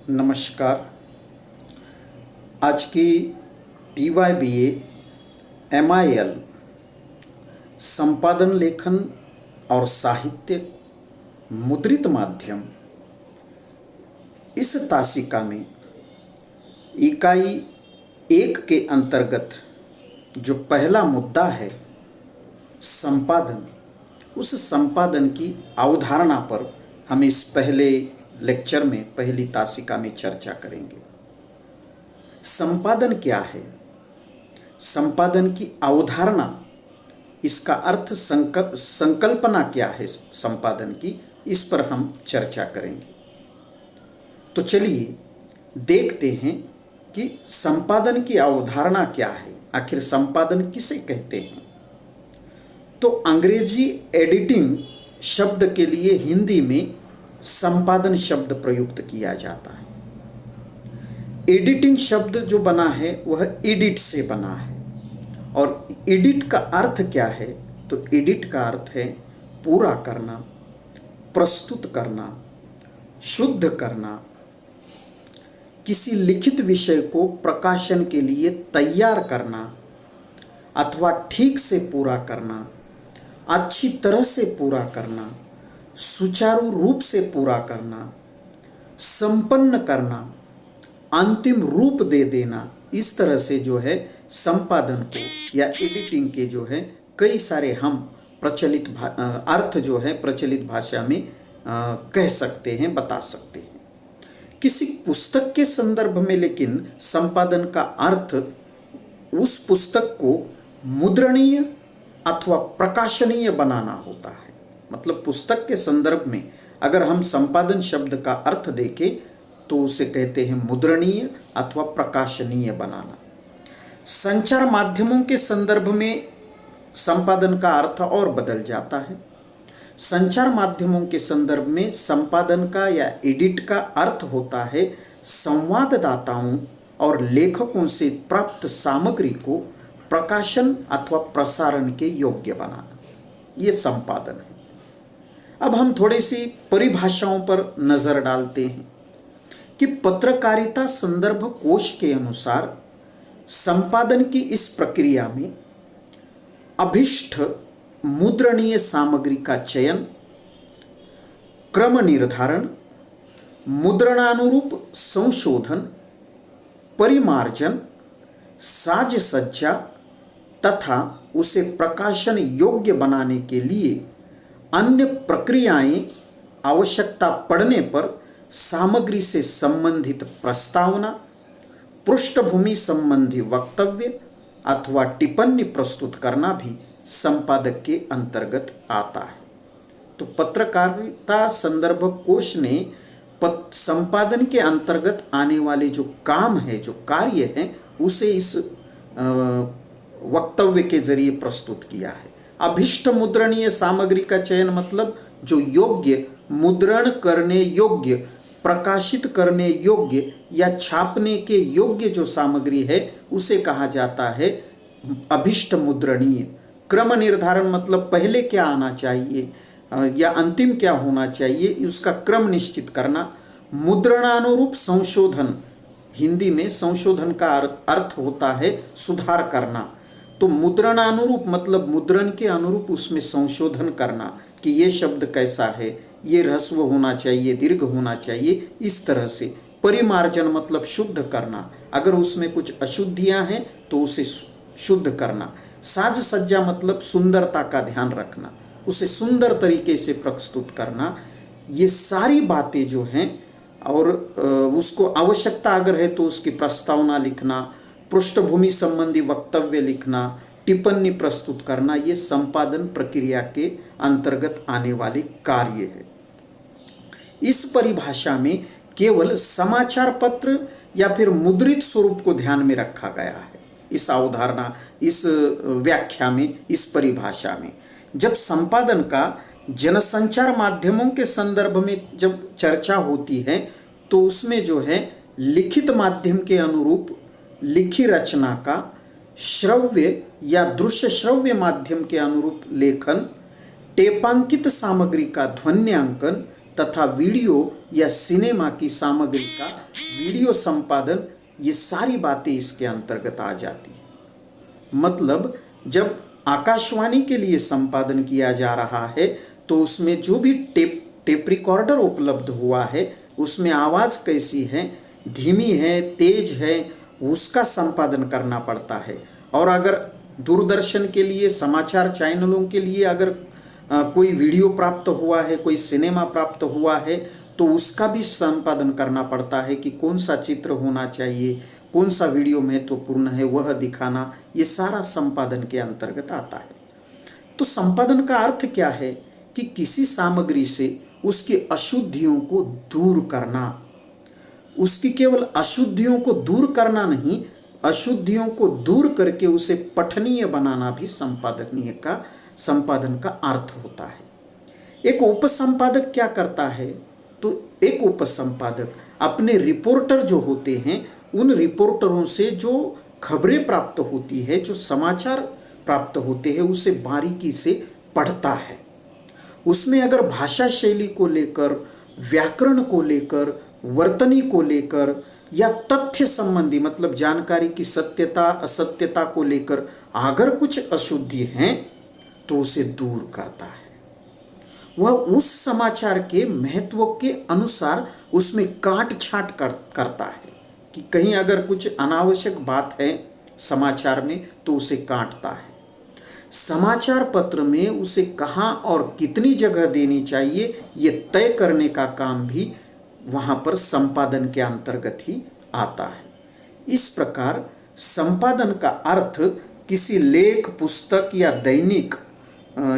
नमस्कार। आज की TYBA MIL संपादन लेखन और साहित्य मुद्रित माध्यम इस तासिका में इकाई 1 के अंतर्गत जो पहला मुद्दा है संपादन, उस संपादन की अवधारणा पर हम इस पहले लेक्चर में पहली तासिका में चर्चा करेंगे। संपादन क्या है, संपादन की अवधारणा, इसका अर्थ संकल्पना क्या है संपादन की, इस पर हम चर्चा करेंगे। तो चलिए देखते हैं कि संपादन की अवधारणा क्या है, आखिर संपादन किसे कहते हैं। तो अंग्रेजी एडिटिंग शब्द के लिए हिंदी में संपादन शब्द प्रयुक्त किया जाता है। एडिटिंग शब्द जो बना है वह एडिट से बना है, और एडिट का अर्थ क्या है, तो एडिट का अर्थ है पूरा करना, प्रस्तुत करना, शुद्ध करना, किसी लिखित विषय को प्रकाशन के लिए तैयार करना अथवा ठीक से पूरा करना, अच्छी तरह से पूरा करना, सुचारू रूप से पूरा करना, संपन्न करना, अंतिम रूप दे देना। इस तरह से जो है संपादन को या एडिटिंग के जो है कई सारे हम प्रचलित अर्थ जो है प्रचलित भाषा में कह सकते हैं, बता सकते हैं। किसी पुस्तक के संदर्भ में लेकिन संपादन का अर्थ उस पुस्तक को मुद्रणीय अथवा प्रकाशनीय बनाना होता है। मतलब पुस्तक के संदर्भ में अगर हम संपादन शब्द का अर्थ देखें तो उसे कहते हैं मुद्रणीय अथवा प्रकाशनीय बनाना। संचार माध्यमों के संदर्भ में संपादन का अर्थ और बदल जाता है। संचार माध्यमों के संदर्भ में संपादन का या एडिट का अर्थ होता है संवाददाताओं और लेखकों से प्राप्त सामग्री को प्रकाशन अथवा प्रसारण के योग्य बनाना, ये संपादन है। अब हम थोड़ी सी परिभाषाओं पर नजर डालते हैं कि पत्रकारिता संदर्भ कोश के अनुसार संपादन की इस प्रक्रिया में अभिष्ट मुद्रणीय सामग्री का चयन, क्रम निर्धारण, मुद्रणानुरूप संशोधन, परिमार्जन, साज सज्जा तथा उसे प्रकाशन योग्य बनाने के लिए अन्य प्रक्रियाएं आवश्यकता पड़ने पर सामग्री से संबंधित प्रस्तावना, पृष्ठभूमि संबंधी वक्तव्य अथवा टिप्पणी प्रस्तुत करना भी संपादक के अंतर्गत आता है। तो पत्रकारिता संदर्भ कोश ने संपादन के अंतर्गत आने वाले जो काम है, जो कार्य है, उसे इस वक्तव्य के जरिए प्रस्तुत किया है। अभिष्ट मुद्रणीय सामग्री का चयन मतलब जो योग्य, मुद्रण करने योग्य, प्रकाशित करने योग्य या छापने के योग्य जो सामग्री है उसे कहा जाता है अभिष्ट मुद्रणीय। क्रम निर्धारण मतलब पहले क्या आना चाहिए या अंतिम क्या होना चाहिए, उसका क्रम निश्चित करना। मुद्रणानुरूप संशोधन, हिंदी में संशोधन का अर्थ होता है सुधार करना। तो मुद्रणानुरूप मतलब मुद्रण के अनुरूप उसमें संशोधन करना कि ये शब्द कैसा है, ये ह्रस्व होना चाहिए, दीर्घ होना चाहिए, इस तरह से। परिमार्जन मतलब शुद्ध करना, अगर उसमें कुछ अशुद्धियां हैं तो उसे शुद्ध करना। साज सज्जा मतलब सुंदरता का ध्यान रखना, उसे सुंदर तरीके से प्रस्तुत करना। ये सारी बातें जो हैं, और उसको आवश्यकता अगर है तो उसकी प्रस्तावना लिखना, पृष्ठभूमि संबंधी वक्तव्य लिखना, टिप्पणी प्रस्तुत करना, ये संपादन प्रक्रिया के अंतर्गत आने वाले कार्य है। इस परिभाषा में केवल समाचार पत्र या फिर मुद्रित स्वरूप को ध्यान में रखा गया है। इस अवधारणा, इस व्याख्या में, इस परिभाषा में जब संपादन का जनसंचार माध्यमों के संदर्भ में जब चर्चा होती है तो उसमें जो है लिखित माध्यम के अनुरूप लिखी रचना का, श्रव्य या दृश्य श्रव्य माध्यम के अनुरूप लेखन, टेपांकित सामग्री का ध्वन्यांकन तथा वीडियो या सिनेमा की सामग्री का वीडियो संपादन, ये सारी बातें इसके अंतर्गत आ जाती है। मतलब जब आकाशवाणी के लिए संपादन किया जा रहा है तो उसमें जो भी टेप रिकॉर्डर उपलब्ध हुआ है उसमें आवाज़ कैसी है, धीमी है, तेज है, उसका संपादन करना पड़ता है। और अगर दूरदर्शन के लिए, समाचार चैनलों के लिए अगर कोई वीडियो प्राप्त हुआ है, कोई सिनेमा प्राप्त हुआ है तो उसका भी संपादन करना पड़ता है कि कौन सा चित्र होना चाहिए, कौन सा वीडियो महत्वपूर्ण है वह दिखाना, ये सारा संपादन के अंतर्गत आता है। तो संपादन का अर्थ क्या है कि किसी सामग्री से उसकी अशुद्धियों को दूर करना, उसकी केवल अशुद्धियों को दूर करना नहीं, अशुद्धियों को दूर करके उसे पठनीय बनाना भी संपादन का अर्थ होता है। एक उपसंपादक क्या करता है, तो एक उपसंपादक अपने रिपोर्टर जो होते हैं उन रिपोर्टरों से जो खबरें प्राप्त होती है, जो समाचार प्राप्त होते हैं, उसे बारीकी से पढ़ता है। उसमें अगर भाषा शैली को लेकर, व्याकरण को लेकर, वर्तनी को लेकर या तथ्य संबंधी मतलब जानकारी की सत्यता असत्यता को लेकर अगर कुछ अशुद्धि हैं तो उसे दूर करता है। वह उस समाचार के महत्व के अनुसार उसमें काट छांट करता है कि कहीं अगर कुछ अनावश्यक बात है समाचार में तो उसे काटता है। समाचार पत्र में उसे कहाँ और कितनी जगह देनी चाहिए ये तय करने का काम भी वहाँ पर संपादन के अंतर्गत ही आता है। इस प्रकार संपादन का अर्थ किसी लेख, पुस्तक या दैनिक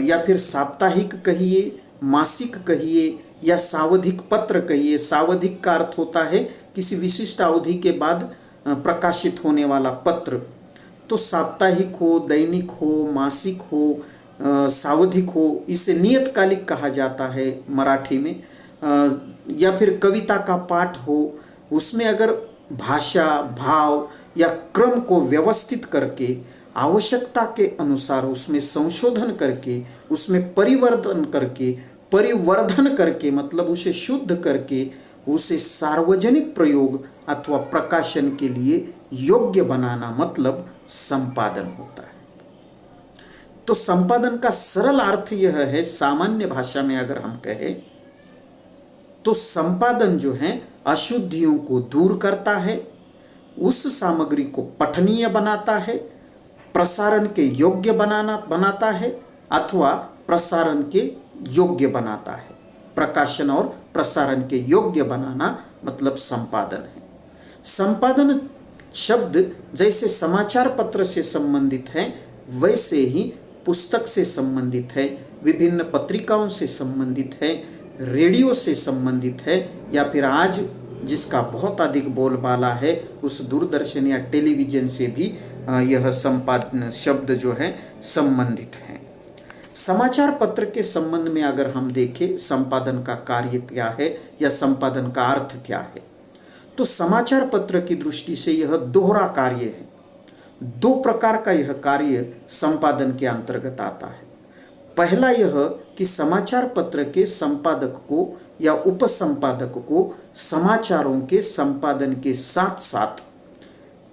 या फिर साप्ताहिक कहिए, मासिक कहिए या सावधिक पत्र कहिए। सावधिक का अर्थ होता है किसी विशिष्ट अवधि के बाद प्रकाशित होने वाला पत्र। तो साप्ताहिक हो, दैनिक हो, मासिक हो, सावधिक हो, इसे नियतकालिक कहा जाता है मराठी में। या फिर कविता का पाठ हो, उसमें अगर भाषा, भाव या क्रम को व्यवस्थित करके आवश्यकता के अनुसार उसमें संशोधन करके, उसमें परिवर्धन करके मतलब उसे शुद्ध करके उसे सार्वजनिक प्रयोग अथवा प्रकाशन के लिए योग्य बनाना मतलब संपादन होता है। तो संपादन का सरल अर्थ यह है, सामान्य भाषा में अगर हम कहें तो संपादन जो है अशुद्धियों को दूर करता है, उस सामग्री को पठनीय बनाता है, प्रसारण के योग्य बनाता है अथवा प्रसारण के योग्य बनाता है। प्रकाशन और प्रसारण के योग्य बनाना मतलब संपादन है। संपादन शब्द जैसे समाचार पत्र से संबंधित है वैसे ही पुस्तक से संबंधित है, विभिन्न पत्रिकाओं से संबंधित है, रेडियो से संबंधित है, या फिर आज जिसका बहुत अधिक बोलबाला है उस दूरदर्शन या टेलीविजन से भी यह संपादन शब्द जो है संबंधित है। समाचार पत्र के संबंध में अगर हम देखें संपादन का कार्य क्या है या संपादन का अर्थ क्या है, तो समाचार पत्र की दृष्टि से यह दोहरा कार्य है। दो प्रकार का यह कार्य संपादन के अंतर्गत आता है। पहला यह कि समाचार पत्र के संपादक को या उपसंपादक को समाचारों के संपादन के साथ साथ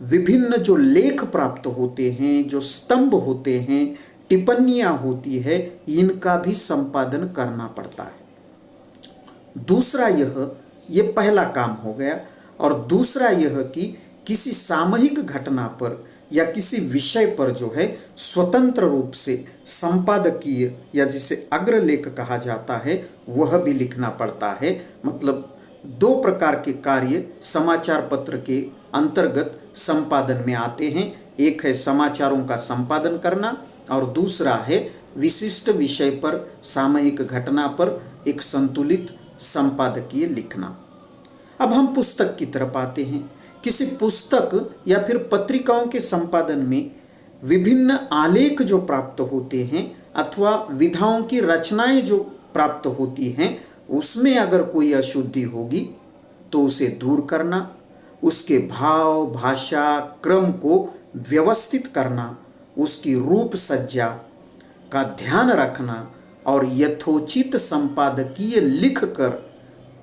विभिन्न जो लेख प्राप्त होते हैं, जो स्तंभ होते हैं, टिप्पणियां होती है, इनका भी संपादन करना पड़ता है। दूसरा ये पहला काम हो गया। और दूसरा यह कि किसी सामूहिक घटना पर या किसी विषय पर जो है स्वतंत्र रूप से संपादकीय या जिसे अग्रलेख कहा जाता है वह भी लिखना पड़ता है। मतलब दो प्रकार के कार्य समाचार पत्र के अंतर्गत संपादन में आते हैं। एक है समाचारों का संपादन करना और दूसरा है विशिष्ट विषय पर, सामयिक घटना पर एक संतुलित संपादकीय लिखना। अब हम पुस्तक की तरफ आते हैं। किसी पुस्तक या फिर पत्रिकाओं के संपादन में विभिन्न आलेख जो प्राप्त होते हैं अथवा विधाओं की रचनाएं जो प्राप्त होती हैं, उसमें अगर कोई अशुद्धि होगी तो उसे दूर करना, उसके भाव, भाषा, क्रम को व्यवस्थित करना, उसकी रूप सज्जा का ध्यान रखना और यथोचित संपादकीय लिखकर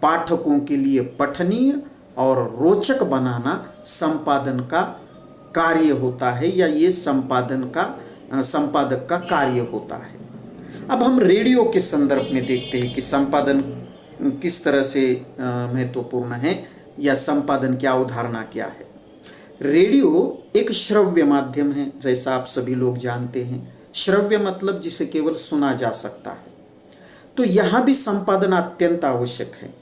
पाठकों के लिए पठनीय और रोचक बनाना संपादन का कार्य होता है, या ये संपादक का कार्य होता है। अब हम रेडियो के संदर्भ में देखते हैं कि संपादन किस तरह से महत्वपूर्ण है, या संपादन की अवधारणा क्या है। रेडियो एक श्रव्य माध्यम है, जैसा आप सभी लोग जानते हैं। श्रव्य मतलब जिसे केवल सुना जा सकता है। तो यहाँ भी संपादन अत्यंत आवश्यक है।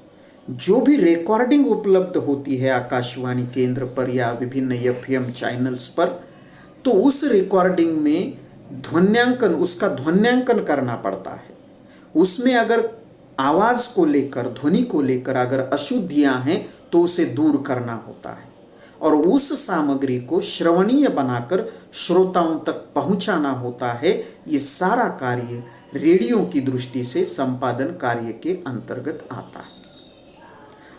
जो भी रिकॉर्डिंग उपलब्ध होती है आकाशवाणी केंद्र पर या विभिन्न FM चैनल्स पर, तो उस रिकॉर्डिंग में उसका ध्वन्यांकन करना पड़ता है। उसमें अगर आवाज को लेकर, ध्वनि को लेकर अगर अशुद्धियां हैं तो उसे दूर करना होता है, और उस सामग्री को श्रवणीय बनाकर श्रोताओं तक पहुंचाना होता है। ये सारा कार्य रेडियो की दृष्टि से संपादन कार्य के अंतर्गत आता है।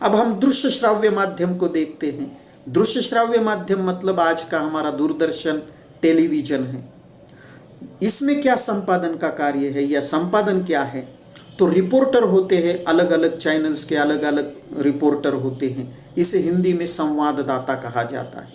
अब हम दृश्य श्राव्य माध्यम को देखते हैं। दृश्य श्राव्य माध्यम मतलब आज का हमारा दूरदर्शन, टेलीविजन है। इसमें क्या संपादन का कार्य है, या संपादन क्या है? तो रिपोर्टर होते हैं, अलग अलग चैनल्स के अलग अलग रिपोर्टर होते हैं। इसे हिंदी में संवाददाता कहा जाता है।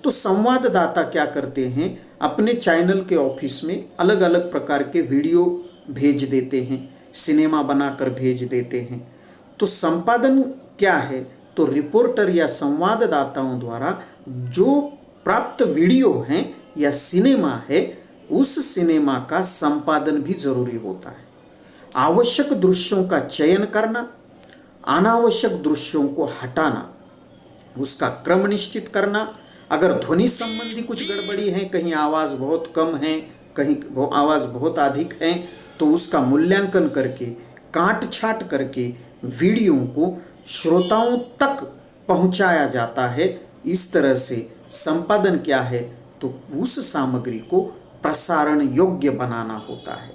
तो संवाददाता क्या करते हैं, अपने चैनल के ऑफिस में अलग अलग प्रकार के वीडियो भेज देते हैं, सिनेमा बनाकर भेज देते हैं। तो संपादन क्या है? तो रिपोर्टर या संवाददाताओं द्वारा जो प्राप्त वीडियो हैं या सिनेमा है, उस सिनेमा का संपादन भी जरूरी होता है। आवश्यक दृश्यों का चयन करना, अनावश्यक दृश्यों को हटाना, उसका क्रम निश्चित करना। अगर ध्वनि संबंधी कुछ गड़बड़ी है, कहीं आवाज़ बहुत कम है, कहीं आवाज़ बहुत अधिक है, तो उसका मूल्यांकन करके, काट छाट करके वीडियो को श्रोताओं तक पहुंचाया जाता है। इस तरह से संपादन क्या है? तो उस सामग्री को प्रसारण योग्य बनाना होता है।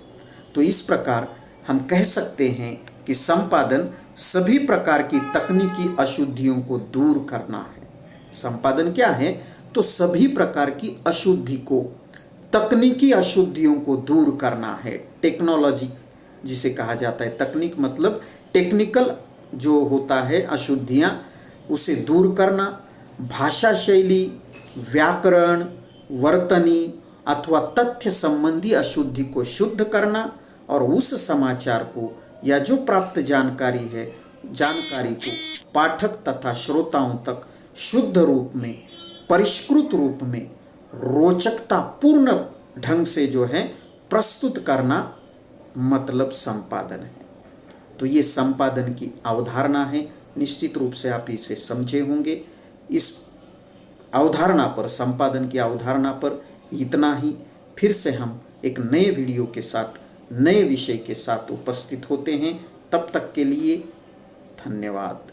तो इस प्रकार हम कह सकते हैं कि संपादन सभी प्रकार की तकनीकी अशुद्धियों को दूर करना है। संपादन क्या है? तो सभी प्रकार की अशुद्धि को, तकनीकी अशुद्धियों को दूर करना है। टेक्नोलॉजी जिसे कहा जाता है, तकनीक मतलब टेक्निकल जो होता है अशुद्धियाँ, उसे दूर करना। भाषा शैली, व्याकरण, वर्तनी अथवा तथ्य संबंधी अशुद्धि को शुद्ध करना, और उस समाचार को या जो प्राप्त जानकारी है, जानकारी को पाठक तथा श्रोताओं तक शुद्ध रूप में, परिष्कृत रूप में, रोचकता पूर्ण ढंग से जो है प्रस्तुत करना, मतलब संपादन है। तो ये संपादन की अवधारणा है। निश्चित रूप से आप इसे समझे होंगे। इस अवधारणा पर, संपादन की अवधारणा पर इतना ही। फिर से हम एक नए वीडियो के साथ, नए विषय के साथ उपस्थित होते हैं। तब तक के लिए धन्यवाद।